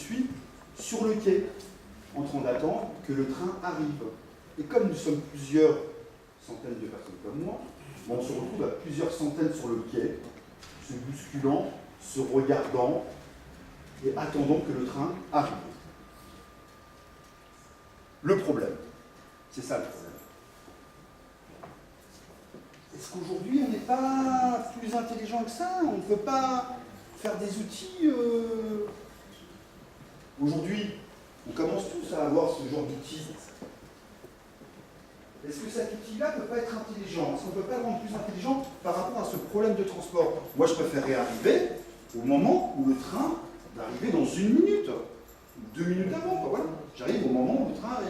suis sur le quai, en train d'attendre que le train arrive. Et comme nous sommes plusieurs centaines de personnes comme moi, on se retrouve à plusieurs centaines sur le quai, se bousculant, se regardant et attendant que le train arrive. Le problème, c'est ça le problème. Est-ce qu'aujourd'hui, on n'est pas plus intelligent que ça? On ne peut pas faire des outils Aujourd'hui, on commence tous à avoir ce genre d'outils. Est-ce que cet outil-là ne peut pas être intelligent? Est-ce qu'on ne peut pas le rendre plus intelligent par rapport à ce problème de transport? Moi, je préférerais arriver au moment où le train va arriver dans 1 minute, 2 minutes avant. Quoi, voilà. J'arrive au moment où le train arrive.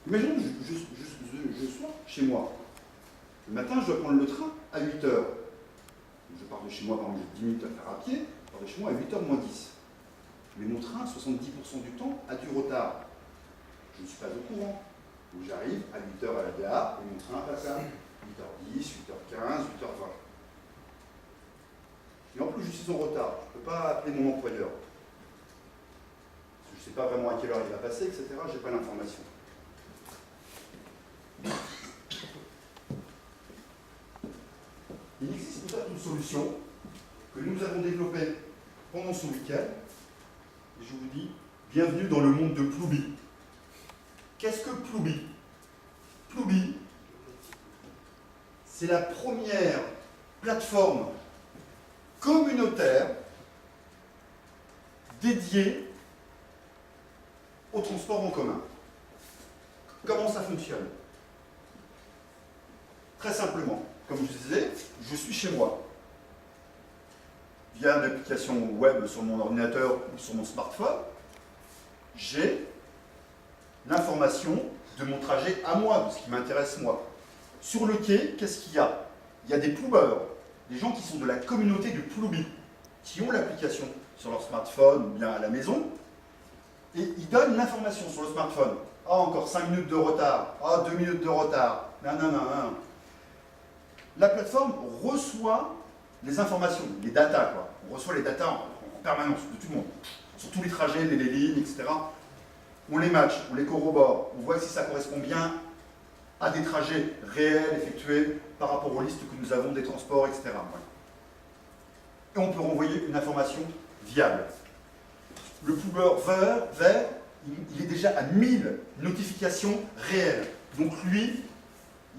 Imaginons que je sois chez moi. Le matin, je dois prendre le train à 8 h. Je pars de chez moi, par exemple, j'ai 10 minutes à faire à pied. Je pars de chez moi à 8 h moins 10. Mais mon train, 70% du temps, a du retard. Je ne suis pas au courant. Donc j'arrive à 8 h à la gare et mon train passe à 8 h 10, 8 h 15, 8 h 20. Et en plus, je suis en retard. Je ne peux pas appeler mon employeur. Parce que je ne sais pas vraiment à quelle heure il va passer, etc. Je n'ai pas l'information. Il existe peut-être une solution que nous avons développée pendant ce week-end. Et je vous dis, bienvenue dans le monde de Ploubi. Qu'est-ce que Ploubi? Ploubi, c'est la première plateforme communautaire dédiée au transport en commun. Comment ça fonctionne? Très simplement, comme je disais, je suis chez moi. Via une application web sur mon ordinateur ou sur mon smartphone, j'ai l'information de mon trajet à moi, de ce qui m'intéresse moi. Sur le quai, qu'est-ce qu'il y a? Il y a des ploubeurs, des gens qui sont de la communauté de Ploubi, qui ont l'application sur leur smartphone ou bien à la maison, et ils donnent l'information sur le smartphone. Ah, encore 5 minutes de retard. Ah, 2 minutes de retard. Non. La plateforme reçoit les informations, les datas, quoi. On reçoit les datas en permanence de tout le monde, sur tous les trajets, les lignes, etc. On les match, on les corrobore, on voit si ça correspond bien à des trajets réels effectués par rapport aux listes que nous avons des transports, etc. Et on peut renvoyer une information viable. Le ploubeur vert, il est déjà à 1000 notifications réelles. Donc lui,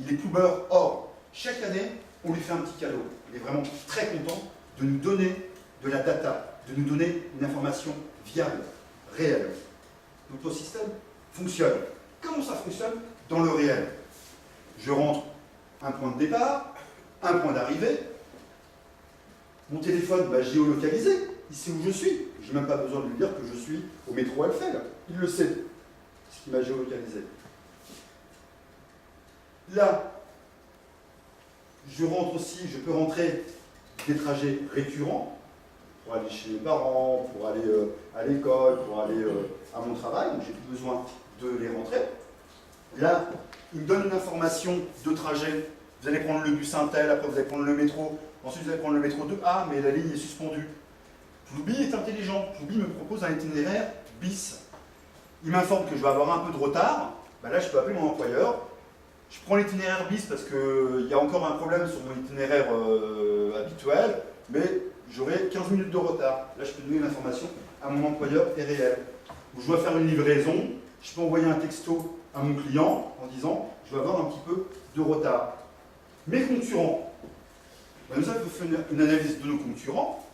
il est ploubeur or. Chaque année, on lui fait un petit cadeau. Il est vraiment très content de nous donner de la data, de nous donner une information viable, réelle. Notre système fonctionne. Comment ça fonctionne? Dans le réel. Je rentre un point de départ, un point d'arrivée. Mon téléphone va géolocaliser. Il sait où je suis. Je n'ai même pas besoin de lui dire que je suis au métro Eiffel. Il le sait, ce qui m'a géolocalisé. Là, je rentre aussi, je peux rentrer des trajets récurrents pour aller chez mes parents, pour aller à l'école, pour aller à mon travail. Donc j'ai plus besoin de les rentrer. Là, il me donne une information de trajet. Vous allez prendre le bus Intel, après vous allez prendre le métro. Ensuite, vous allez prendre le métro 2A, mais la ligne est suspendue. Ploubi est intelligent. Ploubi me propose un itinéraire bis. Il m'informe que je vais avoir un peu de retard. Ben là, je peux appeler mon employeur. Je prends l'itinéraire bis parce qu'il y a encore un problème sur mon itinéraire habituel, mais j'aurai 15 minutes de retard. Là, je peux donner l'information à mon employeur et réel. Ou je dois faire une livraison, je peux envoyer un texto à mon client en disant je vais avoir un petit peu de retard. Mes concurrents, ben nous avons fait une analyse de nos concurrents,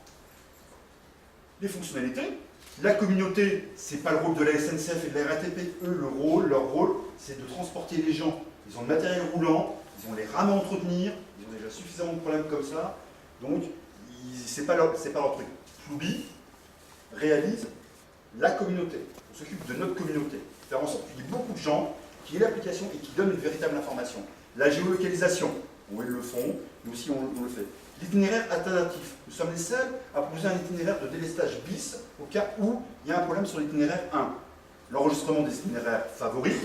les fonctionnalités. La communauté, ce n'est pas le rôle de la SNCF et de la RATP. Eux, leur rôle, c'est de transporter les gens. Ils ont le matériel roulant, ils ont les rames à entretenir, ils ont déjà suffisamment de problèmes comme ça. Donc, ce n'est pas leur truc. Ploubi réalise la communauté. On s'occupe de notre communauté. Faire en sorte qu'il y ait beaucoup de gens qui aient l'application et qui donnent une véritable information. La géolocalisation, ils le font, nous aussi on le fait. L'itinéraire alternatif. Nous sommes les seuls à proposer un itinéraire de délestage bis au cas où il y a un problème sur l'itinéraire 1. L'enregistrement des itinéraires favoris,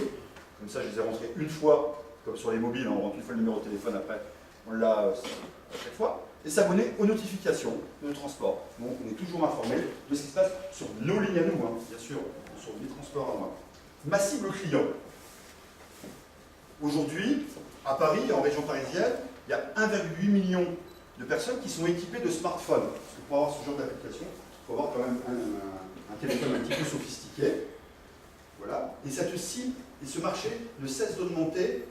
comme ça je les ai rentrés une fois, comme sur les mobiles, on rentre une fois le numéro de téléphone après, on l'a à chaque fois. et s'abonner aux notifications de transport. Donc on est toujours informé de ce qui se passe sur nos lignes à nous, hein, bien sûr, sur les transports à moi. Ma cible client. Aujourd'hui, à Paris, en région parisienne, il y a 1,8 million de personnes qui sont équipées de smartphones. Parce que pour avoir ce genre d'application, il faut avoir quand même un téléphone un petit peu sophistiqué. Voilà. Et cette cible et ce marché ne cesse d'augmenter.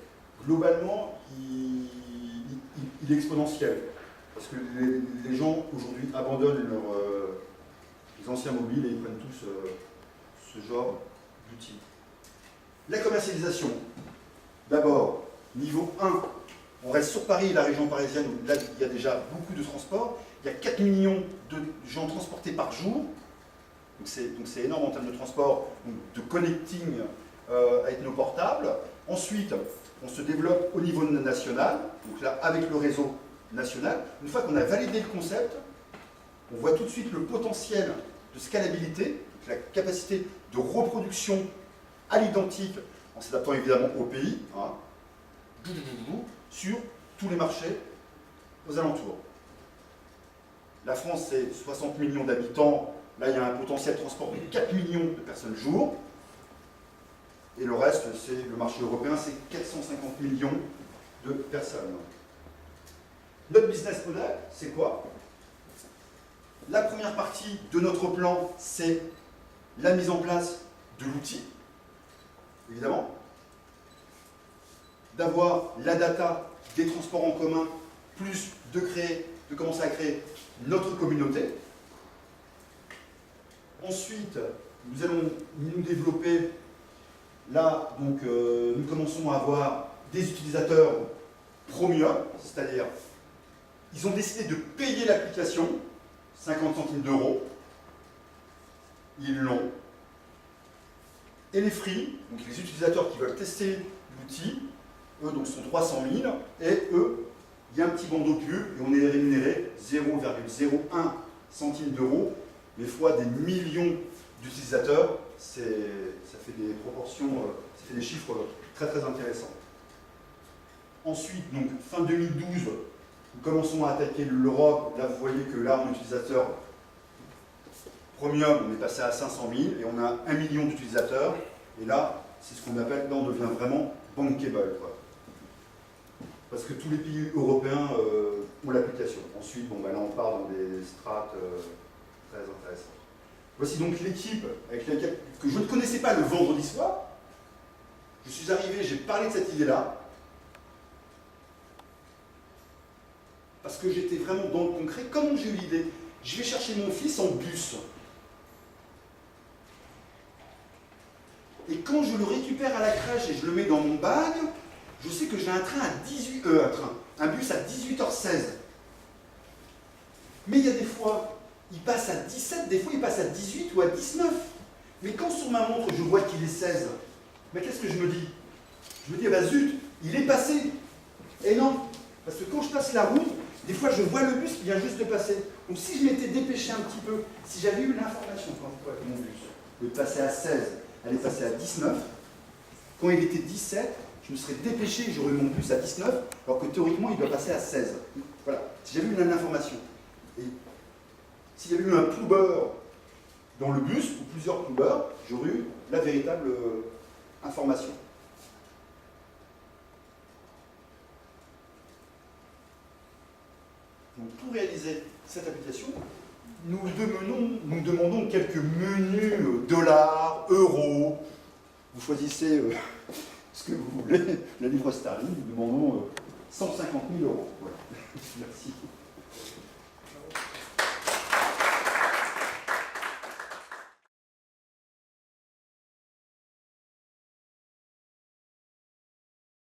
Globalement, il est exponentiel. Parce que les gens aujourd'hui abandonnent les anciens mobiles et ils prennent tous ce genre d'outils. La commercialisation. D'abord, niveau 1, on reste sur Paris et la région parisienne où là il y a déjà beaucoup de transports. Il y a 4 millions de gens transportés par jour. Donc c'est énorme en termes de transport, de connecting avec nos portables. Ensuite, on se développe au niveau national, donc là avec le réseau national. Une fois qu'on a validé le concept, on voit tout de suite le potentiel de scalabilité, donc la capacité de reproduction à l'identique, en s'adaptant évidemment au pays, hein, sur tous les marchés aux alentours. La France, c'est 60 millions d'habitants. Là, il y a un potentiel de transport de 4 millions de personnes jour. Et le reste, c'est le marché européen, c'est 450 millions de personnes. Notre business model, c'est quoi? La première partie de notre plan, c'est la mise en place de l'outil, évidemment. D'avoir la data des transports en commun, plus de commencer à créer notre communauté. Ensuite, nous allons nous développer, là, donc nous commençons à avoir des utilisateurs premium, c'est-à-dire, ils ont décidé de payer l'application, 50 centimes d'euros, ils l'ont. Et les free, donc les utilisateurs qui veulent tester l'outil, eux donc sont 300 000, et eux, il y a un petit bandeau pub, et on est rémunéré 0,01 centime d'euros, mais fois des millions d'utilisateurs, ça fait des proportions, ça fait des chiffres très très intéressants. Ensuite, donc fin 2012, nous commençons à attaquer l'Europe. Là, vous voyez que là, en utilisateur premium, on est passé à 500 000 et on a 1 million d'utilisateurs. Et là, c'est ce qu'on appelle, là, on devient vraiment bankable, quoi. Parce que tous les pays européens ont l'application. Ensuite, bon, bah, là, on part dans des strates très intéressantes. Voici donc l'équipe avec laquelle que je ne connaissais pas le vendredi soir. Je suis arrivé, j'ai parlé de cette idée-là. Parce que j'étais vraiment dans le concret. Comment j'ai eu l'idée? Je vais chercher mon fils en bus. Et quand je le récupère à la crèche et je le mets dans mon bag, je sais que j'ai un train à un bus à 18h16. Mais il y a des fois, il passe à 17, des fois il passe à 18 ou à 19. Mais quand sur ma montre je vois qu'il est 16, mais qu'est-ce que je me dis? Je me dis, ah bah zut, il est passé. Et non, parce que quand je passe la route, des fois je vois le bus qui vient juste de passer. Donc si je m'étais dépêché un petit peu, si j'avais eu l'information quand je vois que mon bus de passer à 16, elle est passée à 19, quand il était 17, je me serais dépêché, j'aurais eu mon bus à 19, alors que théoriquement il doit passer à 16. Voilà, si j'avais eu une information. Et s'il y avait eu un ploubeur dans le bus, ou plusieurs ploubeurs, j'aurais eu la véritable information. Donc pour réaliser cette application, nous demandons quelques menus dollars, euros. Vous choisissez ce que vous voulez. La livre sterling, nous demandons 150 000 euros. Voilà. Merci.